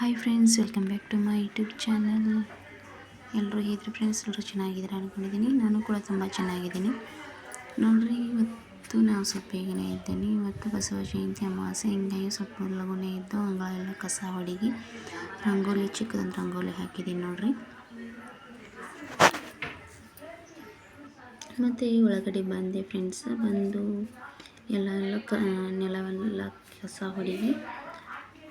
Hi friends, welcome back to my YouTube channel. ಎಲ್ಲರೂ ಹೇಗಿದ್ರು friends? ಎಲ್ಲರೂ ಚೆನ್ನಾಗಿದ್ದೀರಾ ಅಂದ್ಕೊಂಡಿದ್ದೀನಿ. ನಾನು ಕೂಡ ತುಂಬ ಚೆನ್ನಾಗಿದ್ದೀನಿ ನೋಡಿರಿ. ಇವತ್ತು ನಾವು ಸ್ವಲ್ಪ ಬೇಗನೆ ಇದ್ದೀನಿ. ಇವತ್ತು ಬಸವ ಜಯಂತಿ ಅಮಾವಾಸ್ಯೆ, ಹಿಂಗಾಗಿ ಸ್ವಲ್ಪ ಲಗುನೇ ಇದ್ದು ಅಂಗಳೆಲ್ಲ ಕಸ ಹೊಡಿಗೆ ರಂಗೋಲಿ, ಚಿಕ್ಕದೊಂದು ರಂಗೋಲಿ ಹಾಕಿದ್ದೀನಿ ನೋಡಿರಿ. ಮತ್ತು ಒಳಗಡೆ ಬಂದೆ ಫ್ರೆಂಡ್ಸ್. ಬಂದು ನೆಲವೆಲ್ಲ ಕಸ ಹೊಡಿಗೆ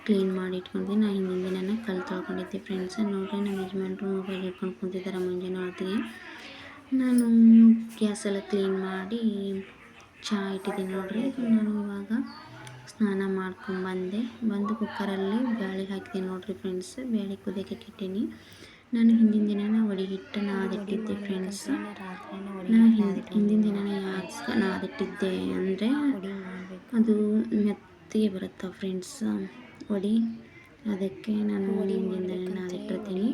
ಕ್ಲೀನ್ ಮಾಡಿ ಇಟ್ಕೊಂಡಿದ್ದೀನಿ. ನಾನು ಹಿಂದಿನ ದಿನನೇ ಕಲ್ಲು ತೊಳ್ಕೊಂಡಿದ್ದೆ ಫ್ರೆಂಡ್ಸ್. ನೋಡ್ರಿ, ನಮ್ಮ ಯಜಮಾನ್ರು ಮೊಬೈಲ್ ಹಿಡ್ಕೊಂಡು ಕುಂತಿದ್ದಾರೆ ಮುಂಜಾನೆ ಹೊತ್ತಿಗೆ. ನಾನು ಗ್ಯಾಸ್ ಎಲ್ಲ ಕ್ಲೀನ್ ಮಾಡಿ ಚಹಾ ಇಟ್ಟಿದ್ದೀನಿ ನೋಡ್ರಿ. ನಾನು ಇವಾಗ ಸ್ನಾನ ಬಂದು ಕುಕ್ಕರಲ್ಲಿ ಬೇಳೆ ಹಾಕಿದ್ದೀನಿ ನೋಡ್ರಿ ಫ್ರೆಂಡ್ಸ್. ಬೇಳೆ ಕುದಿಯೋಕ್ಕೆ ಇಟ್ಟೀನಿ. ನಾನು ಹಿಂದಿನ ದಿನನೇ ವಡೆ ಹಿಟ್ಟು ನಾದಿಟ್ಟಿದ್ದೆ ಫ್ರೆಂಡ್ಸ್. ನಾನು ಹಿಂದಿನ ದಿನನೇ ಯಾಕೆ ನಾದಿಟ್ಟಿದ್ದೆ ಅಂದರೆ ಅದು ಮೆತ್ತಗೆ ಬರುತ್ತೆ ಫ್ರೆಂಡ್ಸ್ ವಡೆ. ಅದಕ್ಕೆ ನಾನು ಹಿಂದಿನ ದಿನ ನಾದಿಟ್ಟಿರ್ತೀನಿ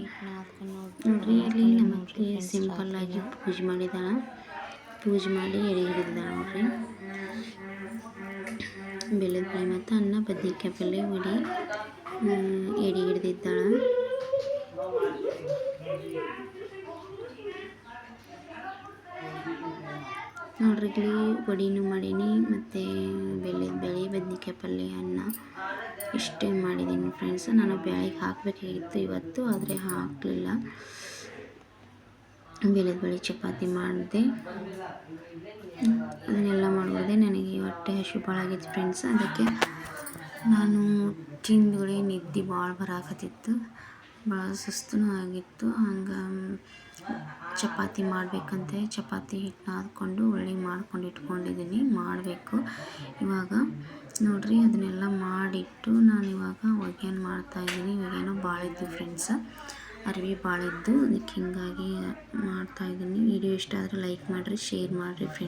ನೋಡ್ರಿ. ಇಲ್ಲಿ ನಮಗೆ ಸಿಂಪಲ್ಲಾಗಿ ಪೂಜೆ ಮಾಡಿ ಎಡೆ ಹಿಡಿದಿದ್ದಾಳೆ ನೋಡ್ರಿ. ಬೆಲ್ಲದ ಬೇಳೆ ಮತ್ತು ಅನ್ನ ಬದ್ನಿಕಾಯಿ ಪಲ್ಯ ವಡೆ ಎಡೆ ಹಿಡಿದಿದ್ದಾಳೆ ನೋಡ್ರಿ. ಇಲ್ಲಿ ವಡೆನೂ ಮಾಡೀನಿ ಮತ್ತು ಬೆಲ್ಲದ ಬೇಳೆ, ಬದ್ನಿಕಾಯಿ ಪಲ್ಯ, ಅನ್ನ ಇಷ್ಟೇ ಮಾಡಿದ್ದೀನಿ ಫ್ರೆಂಡ್ಸ್. ನಾನು ಬೇಳೆಗೆ ಹಾಕಬೇಕಾಗಿತ್ತು ಇವತ್ತು, ಆದರೆ ಹಾಕಲಿಲ್ಲ. ಬೆಲ್ಲದ ಬೇಳೆ ಚಪಾತಿ ಮಾಡಿದೆ, ಅದನ್ನೆಲ್ಲ ಮಾಡಿದೆ. ನನಗೆ ಹೊಟ್ಟೆ ಹಸಿವು ಭಾಳ ಆಗಿತ್ತು ಫ್ರೆಂಡ್ಸ್. ಅದಕ್ಕೆ ನಾನು ತಿಂದುಗಳೇ ನಿದ್ದೆ ಭಾಳ ಬರಾಕತ್ತಿತ್ತು, ಭಾಳ ಸುಸ್ತೂ ಆಗಿತ್ತು. ಹಂಗೆ ಚಪಾತಿ ಮಾಡಬೇಕಂತ ಚಪಾತಿ ಹಿಟ್ಟು ನಾದ್ಕೊಂಡು ಮಾಡ್ಕೊಂಡು ಇಟ್ಕೊಂಡಿದ್ದೀನಿ. ಮಾಡಬೇಕು ಇವಾಗ ನೋಡ್ರಿ. ಅದನ್ನೆಲ್ಲ ಮಾಡಿಟ್ಟು ನಾನು ಇವಾಗ ಒಗ್ಯಾನ ಮಾಡ್ತಾಯಿದ್ದೀನಿ. ಒಗ್ಯಾನ ಭಾಳ ಇದ್ದು ಫ್ರೆಂಡ್ಸ್, ಅರಿವಿ ಭಾಳ ಇದ್ದು, ಅದಕ್ಕೆ ಹಿಂಗಾಗಿ ಮಾಡ್ತಾಯಿದ್ದೀನಿ. ವಿಡಿಯೋ ಇಷ್ಟ ಆದರೆ ಲೈಕ್ ಮಾಡಿರಿ, ಶೇರ್ ಮಾಡಿರಿ ಫ್ರೆಂಡ್ಸ್.